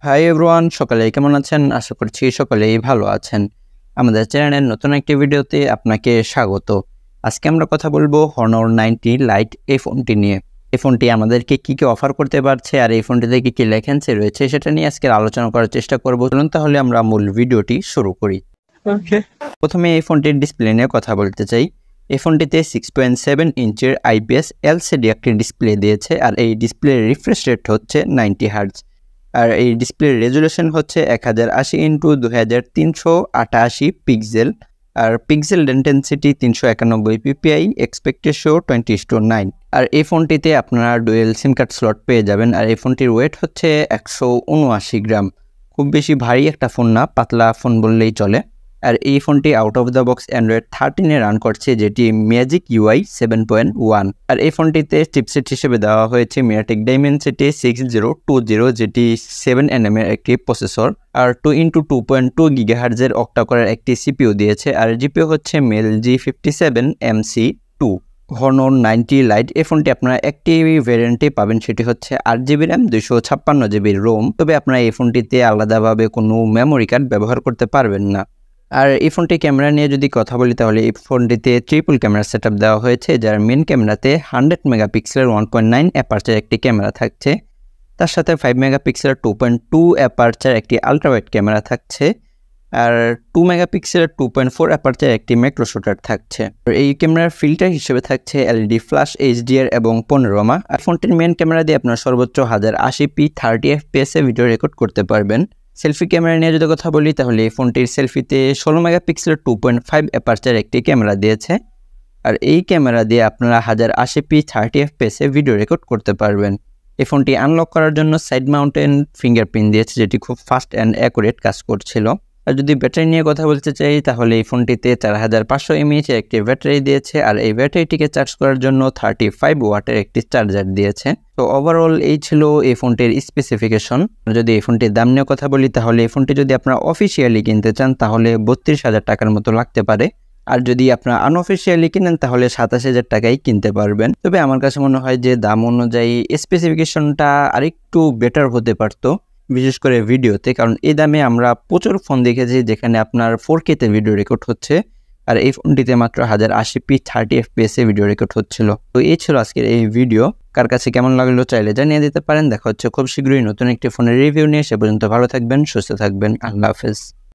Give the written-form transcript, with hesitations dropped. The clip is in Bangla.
হাই এভরিওয়ান, সকালে কেমন আছেন? আশা করছি সকলেই ভালো আছেন। আমাদের চ্যানেলের নতুন একটি ভিডিওতে আপনাকে স্বাগত। আজকে আমরা কথা বলবো Honor 90 Lite এই ফোনটি নিয়ে। এই ফোনটি আমাদেরকে কি অফার করতে পারছে আর এই ফোনটিতে কি লেখেন্সি রয়েছে সেটা নিয়ে আজকে আলোচনা করার চেষ্টা করব। চলুন তাহলে আমরা মূল ভিডিওটি শুরু করি। প্রথমে এই ফোনটির ডিসপ্লে নিয়ে কথা বলতে চাই। এই ফোনটিতে 6.7 ইঞ্চের IPS LCD একটি ডিসপ্লে দিয়েছে আর এই ডিসপ্লের রিফ্রেশ রেট হচ্ছে 90 হার্টজ। আর এই ডিসপ্লের রেজুলেশন হচ্ছে 1080x2388 পিক্সেল আর pixel density 391 ppi, aspect ratio 20:9। আর এই ফোনটিতে আপনারা ডুয়েল সিম কার্ড স্লট পেয়ে যাবেন। আর এই ফোনটির ওয়েট হচ্ছে 179 গ্রাম। খুব বেশি ভারী একটা ফোন না, পাতলা ফোন বললেই চলে। আর এই ফোনটি out of the box Android 13-এ রান করছে, যেটি ম্যাজিক UI 7.1। আর এই ফোনটিতে চিপসেট হিসেবে দেওয়া হয়েছে মিডিয়াটেক ডাইমেনসিটি 6020, যেটি 7nm এর একটি প্রসেসর আর 2x2.2 GHz এর অক্টা কোরের একটি CPU দিয়েছে। আর জিপিও হচ্ছে মেল G57MC2। Honor 90 Lite এই ফোনটি আপনারা একটি ভ্যারিয়েন্টে পাবেন, সেটি হচ্ছে 8GB RAM 256GB ROM। তবে আপনারা এই ফোনটিতে আলাদাভাবে কোনো মেমোরি কার্ড ব্যবহার করতে পারবেন না। আর এই ফোনটি ক্যামেরা নিয়ে যদি কথা বলি তাহলে এই ফোনটিতে ট্রিপল ক্যামেরা সেটআপ দেওয়া হয়েছে, যার মেন ক্যামেরাতে 100 মেগাপিক্সেলের 1.9 অ্যাপারচার একটি ক্যামেরা থাকছে। তার সাথে 5 মেগাপিক্সেলের 2.2 অ্যাপারচার একটি আলট্রাওয়াইড ক্যামেরা থাকছে আর 2 মেগাপিক্সেলের 2.4 অ্যাপারচার একটি ম্যাক্রো শুটার থাকছে। এই ক্যামেরার ফিল্টার হিসেবে থাকছে LED ফ্ল্যাশ HDR এবং প্যানোরামা। আর ফোনটির মেন ক্যামেরা দিয়ে আপনার সর্বোচ্চ 1080p 30 fps এ ভিডিও রেকর্ড করতে পারবেন। সেলফি ক্যামেরা নিয়ে যদি কথা বলি তাহলে এই ফোনটির সেলফিতে 16 মেগাপিক্সেলের 2.5 অ্যাপারচার একটি ক্যামেরা দিয়েছে। আর এই ক্যামেরা দিয়ে আপনারা 1080p 30 fps এ ভিডিও রেকর্ড করতে পারবেন। এই ফোনটি আনলক করার জন্য সাইড মাউন্টেন ফিঙ্গারপ্রিন্ট দিয়েছে, যেটি খুব ফাস্ট অ্যান্ড অ্যাকুরেট কাজ করছিল। আর যদি ব্যাটারি নিয়ে কথা বলতে চাই তাহলে এই ফোনটিতে 4500 mAh এর একটি ব্যাটারি দিয়েছে আর এই ব্যাটারিটিকে চার্জ করার জন্য 35 ওয়াটের একটি চার্জার দিয়েছে। তো ওভারঅল এই ছিল এই ফোনটির স্পেসিফিকেশন। যদি এই ফোনটির দাম নিয়ে কথা বলি তাহলে এই ফোনটি যদি আপনারা অফিসিয়ালি কিনতে চান তাহলে 32,000 টাকার মতো লাগতে পারে। আর যদি আপনারা আনঅফিসিয়ালি কিনেন তাহলে 27,000 টাকায় কিনতে পারবেন। তবে আমার কাছে মনে হয় যে দাম অনুযায়ী স্পেসিফিকেশনটা আরেকটু বেটার হতে পারতো, বিশেষ করে ভিডিওতে, কারণ এই দামে আমরা প্রচুর ফোন দেখেছি যেখানে আপনার 4K তে ভিডিও রেকর্ড হচ্ছে আর এই ফোনটিতে মাত্র 1080p 30 fps এ ভিডিও রেকর্ড হচ্ছিল। তো এই ছিল আজকের এই ভিডিও। কার কাছে কেমন লাগলো চাইলে জানিয়ে দিতে পারেন। দেখা হচ্ছে খুব শীঘ্রই নতুন একটি ফোনের রিভিউ নিয়ে। সে পর্যন্ত ভালো থাকবেন, সুস্থ থাকবেন। আল্লাহ হাফেজ।